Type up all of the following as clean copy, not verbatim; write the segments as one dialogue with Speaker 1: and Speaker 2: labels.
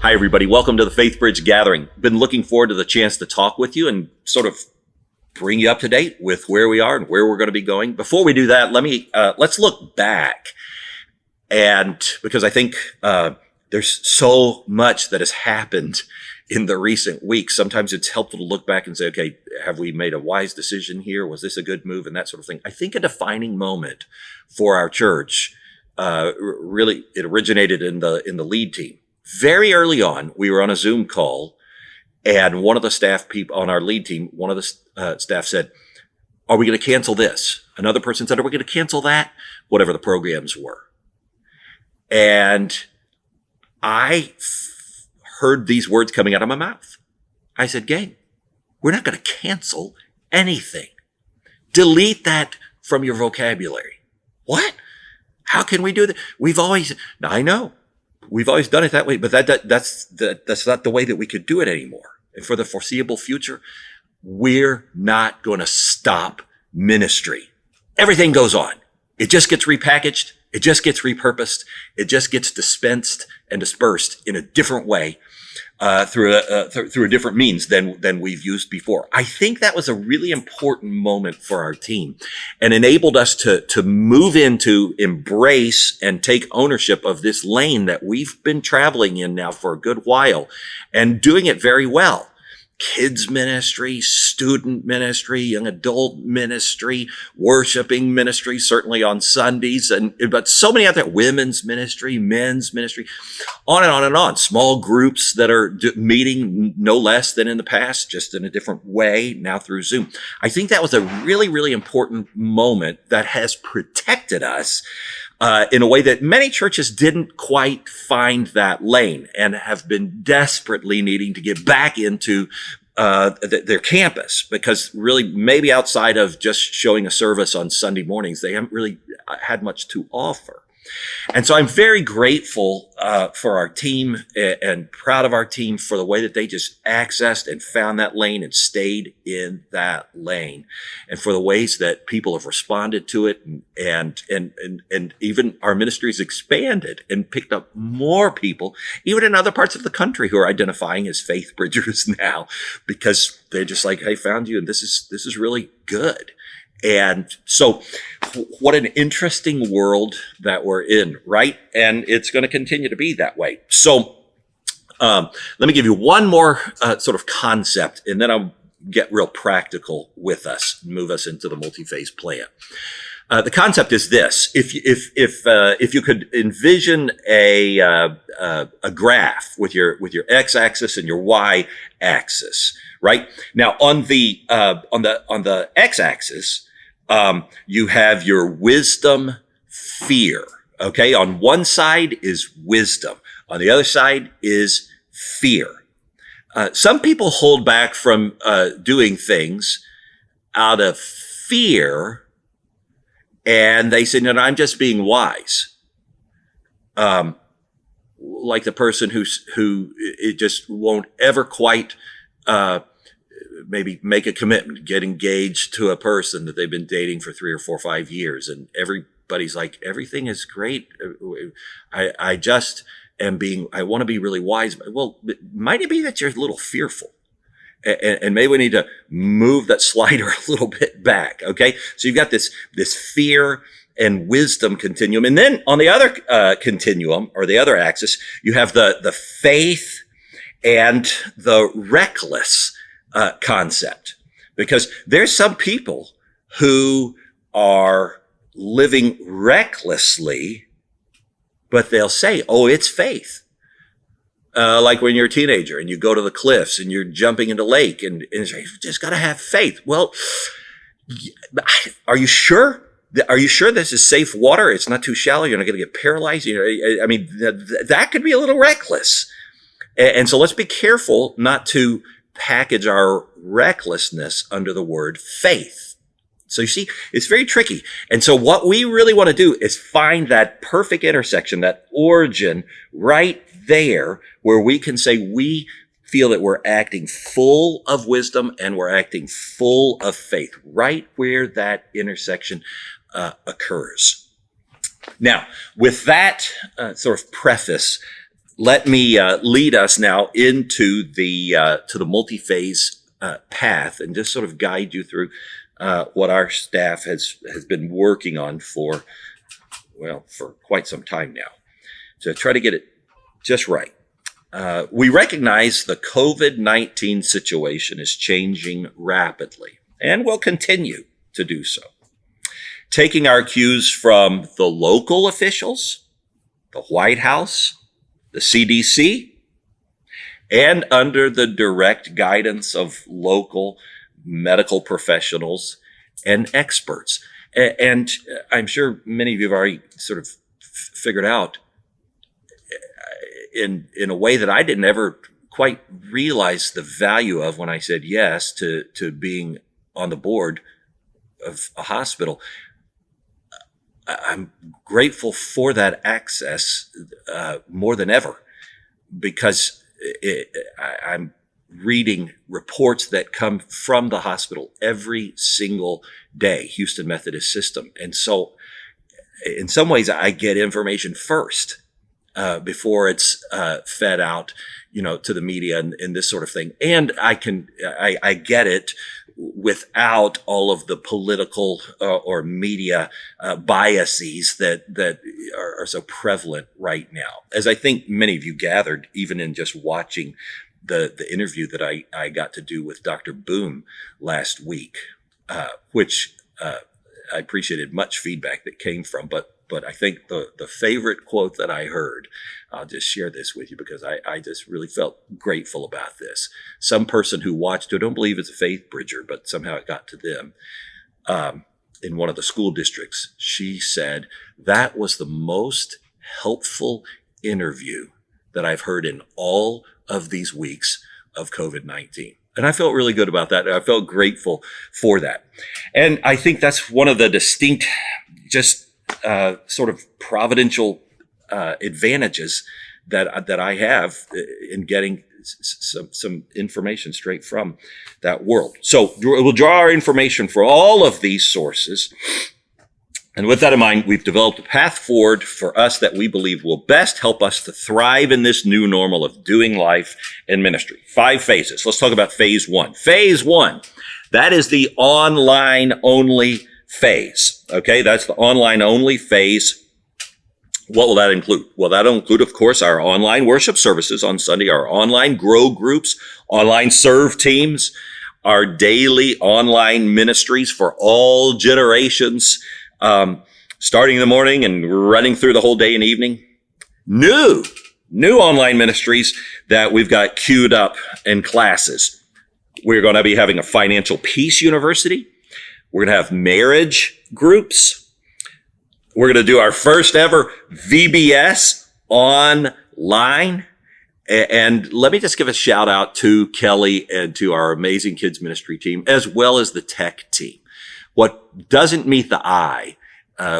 Speaker 1: Hi, everybody. Welcome to the Faithbridge gathering. Been looking forward to the chance to talk with you and sort of bring you up to date with where we are and where we're going to be going. Before we do that, let's look back. And because I think there's so much that has happened in the recent weeks, sometimes it's helpful to look back and say, okay, have we made a wise decision here? Was this a good move? And that sort of thing. I think a defining moment for our church, really, it originated in the lead team. Very early on, we were on a Zoom call, and one of the staff people on our lead team, one of the staff said, are we going to cancel this? Another person said, are we going to cancel that? Whatever the programs were. And I heard these words coming out of my mouth. I said, gang, we're not going to cancel anything. Delete that from your vocabulary. What? How can we do that? I know. We've always done it that way, but that's not the way that we could do it anymore. And for the foreseeable future, we're not going to stop ministry. Everything goes on. It just gets repackaged. It just gets repurposed. It just gets dispensed and dispersed in a different way, through a different means than we've used before. I think that was a really important moment for our team and enabled us to move into, embrace, and take ownership of this lane that we've been traveling in now for a good while and doing it very well. Kids ministry, student ministry, young adult ministry, worshiping ministry, certainly on Sundays, but so many other, women's ministry, men's ministry, on and on and on. Small groups that are meeting no less than in the past, just in a different way now through Zoom. I think that was a really, really important moment that has protected us in a way that many churches didn't quite find that lane and have been desperately needing to get back into their campus, because really maybe outside of just showing a service on Sunday mornings, they haven't really had much to offer. And so I'm very grateful for our team and proud of our team for the way that they just accessed and found that lane and stayed in that lane, and for the ways that people have responded to it, and even our ministries expanded and picked up more people, even in other parts of the country, who are identifying as Faithbridgers now, because they're just like, hey, found you, and this is really good. And so what an interesting world that we're in, right? And it's going to continue to be that way. So let me give you one more sort of concept, and then I'll get real practical with us, move us into the multi-phase plan. The concept is this: if you could envision a graph with your x-axis and your y-axis, right? Now on the x-axis, you have your wisdom, fear. Okay. On one side is wisdom. On the other side is fear. Some people hold back from doing things out of fear, and they say, no, I'm just being wise. Like the person who it just won't ever quite maybe make a commitment, get engaged to a person that they've been dating for 3 or 4 or 5 years. And everybody's like, everything is great. I just I want to be really wise. Well, might it be that you're a little fearful? And maybe we need to move that slider a little bit back. Okay. So you've got this fear and wisdom continuum. And then on the other continuum, or the other axis, you have the faith and the reckless concept, because there's some people who are living recklessly, but they'll say, oh, it's faith. Like when you're a teenager and you go to the cliffs and you're jumping into lake and you just got to have faith. Well, are you sure? Are you sure this is safe water? It's not too shallow. You're not going to get paralyzed. I mean, that could be a little reckless. And so let's be careful not to package our recklessness under the word faith. So you see, it's very tricky. And so what we really want to do is find that perfect intersection, that origin right there, where we can say we feel that we're acting full of wisdom and we're acting full of faith, right where that intersection occurs. Now, with that sort of preface, let me lead us now into the multi-phase path and just sort of guide you through what our staff has been working on for quite some time now to try to get it just right. We recognize the COVID-19 situation is changing rapidly and will continue to do so. Taking our cues from the local officials, the White House, the CDC, and under the direct guidance of local medical professionals and experts. And I'm sure many of you have already sort of figured out in a way that I didn't ever quite realize the value of when I said yes to being on the board of a hospital. I'm grateful for that access more than ever, because I'm reading reports that come from the hospital every single day, Houston Methodist System. And so in some ways I get information first before it's fed out, to the media and this sort of thing. And I get it without all of the political or media biases that are so prevalent right now. As I think many of you gathered, even in just watching the interview that I got to do with Dr. Boom last week, which I appreciated much feedback that came from, but I think the favorite quote that I heard, I'll just share this with you because I just really felt grateful about this. Some person who watched it, I don't believe it's a Faithbridger, but somehow it got to them, in one of the school districts. She said, that was the most helpful interview that I've heard in all of these weeks of COVID-19. And I felt really good about that. I felt grateful for that. And I think that's one of the distinct, just sort of providential advantages that I have in getting some information straight from that world. So we'll draw our information for all of these sources. And with that in mind, we've developed a path forward for us that we believe will best help us to thrive in this new normal of doing life and ministry. 5 phases. Let's talk about phase 1. Phase 1, that is the online only phase. Okay, that's the online only phase. What will that include? Well, that'll include, of course, our online worship services on Sunday, our online grow groups, online serve teams, our daily online ministries for all generations, starting in the morning and running through the whole day and evening. New online ministries that we've got queued up in classes. We're going to be having a financial peace university. We're going to have marriage groups. We're going to do our first ever VBS online. And let me just give a shout out to Kelly and to our amazing kids ministry team, as well as the tech team. What doesn't meet the eye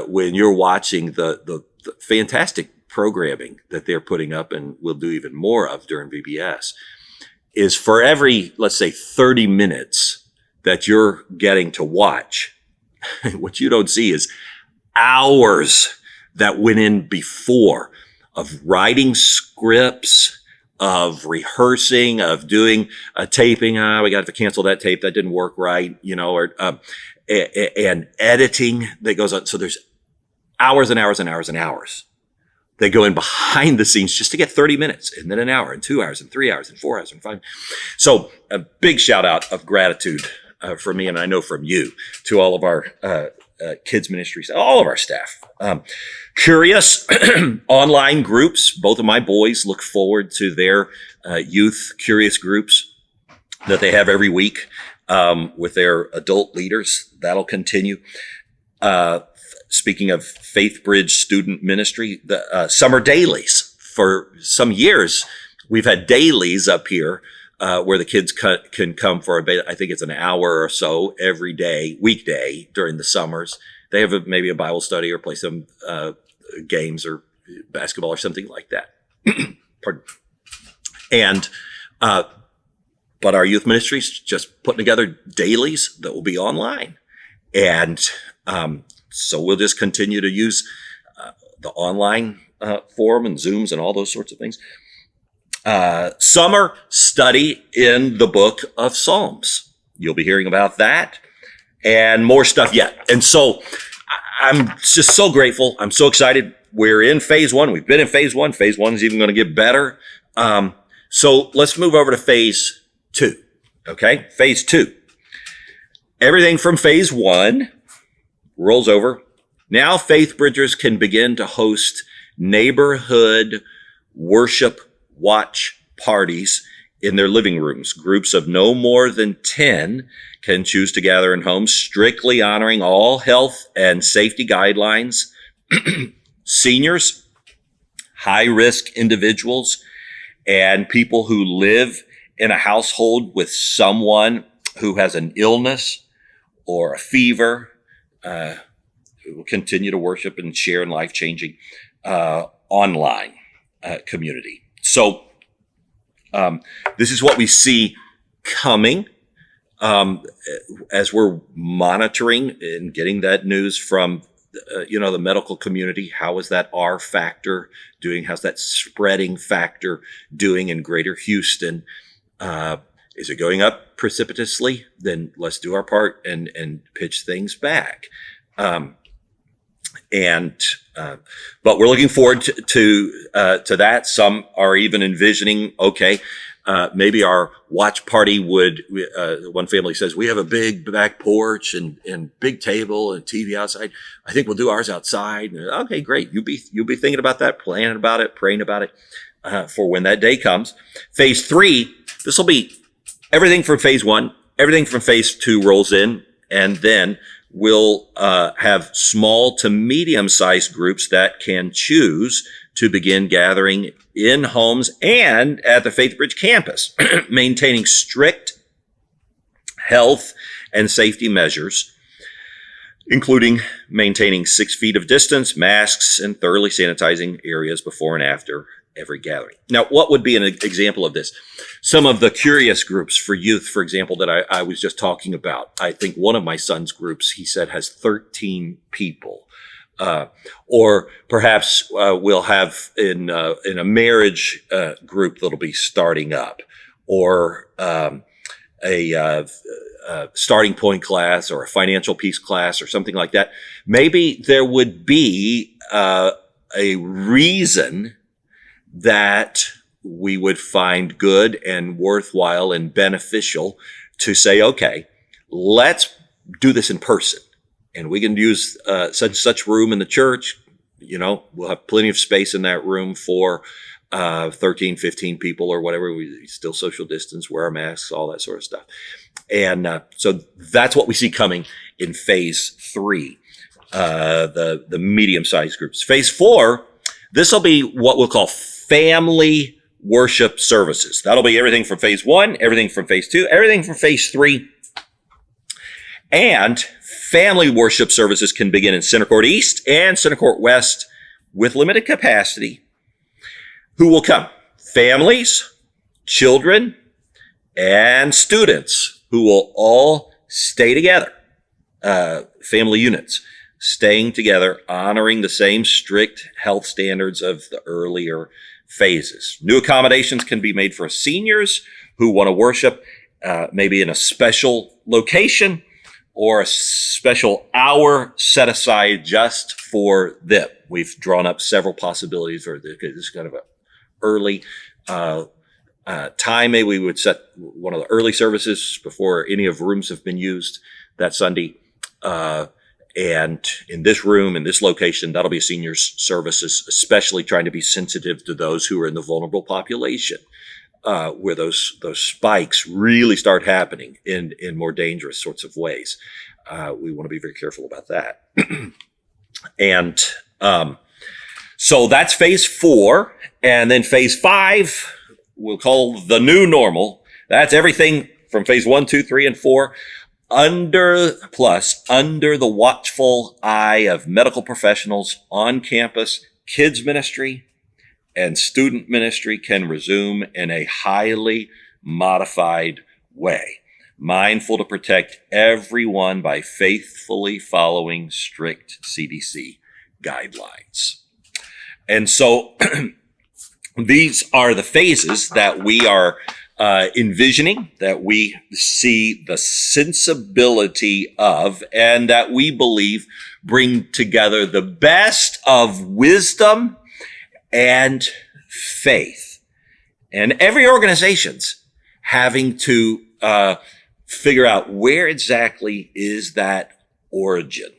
Speaker 1: when you're watching the fantastic programming that they're putting up, and we'll do even more of during VBS, is for every, let's say, 30 minutes that you're getting to watch, what you don't see is hours that went in before of writing scripts, of rehearsing, of doing a taping. We got to cancel that tape. That didn't work right, and editing that goes on. So there's hours and hours and hours and hours that go in behind the scenes just to get 30 minutes, and then an hour and 2 hours and 3 hours and 4 hours and 5. So a big shout out of gratitude from me, and I know from you, to all of our kids ministries, all of our staff. Curious online groups. Both of my boys look forward to their youth curious groups that they have every week with their adult leaders. That'll continue. Speaking of Faithbridge student ministry, the summer dailies. For some years, we've had dailies up here where the kids can come for I think it's an hour or so every day, weekday during the summers. They have maybe a Bible study or play some games or basketball or something like that. Pardon. And but our youth ministry's just putting together dailies that will be online, and so we'll just continue to use the online forum and Zooms and all those sorts of things. Summer study in the book of Psalms. You'll be hearing about that and more stuff yet. And so I'm just so grateful. I'm so excited. We're in phase one. We've been in phase one. Phase one is even going to get better. So let's move over to phase two. Okay. Phase two. Everything from phase one rolls over. Now Faithbridgers can begin to host neighborhood worship watch parties in their living rooms. Groups of no more than 10 can choose to gather in homes, strictly honoring all health and safety guidelines. Seniors, high-risk individuals, and people who live in a household with someone who has an illness or a fever will continue to worship and share in life-changing online community. So this is what we see coming as we're monitoring and getting that news from the medical community. How is that R factor doing? How's that spreading factor doing in Greater Houston? Is it going up precipitously? Then let's do our part and pitch things back. But we're looking forward to that. Some are even envisioning, maybe our watch party would, one family says, we have a big back porch and big table and TV outside. I think we'll do ours outside. Okay, great. You'll be thinking about that, planning about it, praying about it, for when that day comes. Phase three, this will be everything from phase one, everything from phase two rolls in, and then we'll have small to medium-sized groups that can choose to begin gathering in homes and at the Faithbridge campus, maintaining strict health and safety measures, including maintaining 6 feet of distance, masks, and thoroughly sanitizing areas before and after every gathering. Now, what would be an example of this? Some of the curious groups for youth, for example, that I was just talking about. I think one of my son's groups, he said, has 13 people. Or perhaps we'll have in a marriage group that'll be starting up, or a starting point class, or a financial peace class, or something like that. Maybe there would be a reason that we would find good and worthwhile and beneficial to say, okay, let's do this in person. And we can use such room in the church. We'll have plenty of space in that room for 13, 15 people or whatever. We still social distance, wear our masks, all that sort of stuff. And so that's what we see coming in phase three, the medium-sized groups. Phase four, this will be what we'll call family worship services. That'll be everything from phase one, everything from phase two, everything from phase three. And family worship services can begin in Center Court East and Center Court West with limited capacity. Who will come? Families, children, and students who will all stay together. Family units staying together, honoring the same strict health standards of the earlier phases. New accommodations can be made for seniors who want to worship maybe in a special location, or a special hour set aside just for them. We've drawn up several possibilities for this. This is kind of an early time. Maybe we would set one of the early services before any of rooms have been used that Sunday. And in this room, in this location, that'll be seniors services, especially trying to be sensitive to those who are in the vulnerable population, where those spikes really start happening in more dangerous sorts of ways. We want to be very careful about that. And so that's phase four. And then phase five, we'll call the new normal. That's everything from phase 1, 2, 3, and 4 under the watchful eye of medical professionals on campus. Kids ministry and student ministry can resume in a highly modified way, mindful to protect everyone by faithfully following strict CDC guidelines. And so These are the phases that we are envisioning, that we see the sensibility of, and that we believe bring together the best of wisdom and faith. And every organization's having to figure out where exactly is that origin.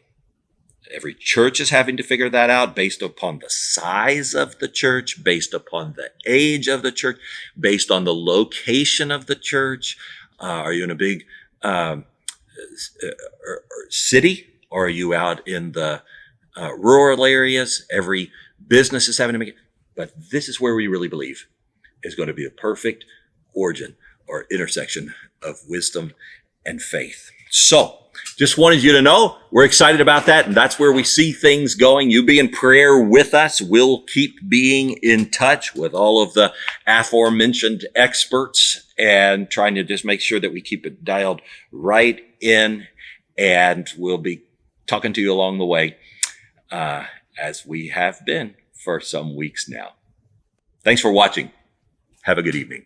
Speaker 1: Every church is having to figure that out based upon the size of the church, based upon the age of the church, based on the location of the church. Are you in a big city, or are you out in the rural areas? Every business is having to make it. But this is where we really believe is going to be a perfect origin or intersection of wisdom and faith. So, just wanted you to know we're excited about that, and that's where we see things going. You be in prayer with us. We'll keep being in touch with all of the aforementioned experts and trying to just make sure that we keep it dialed right in, and we'll be talking to you along the way as we have been for some weeks now. Thanks for watching. Have a good evening.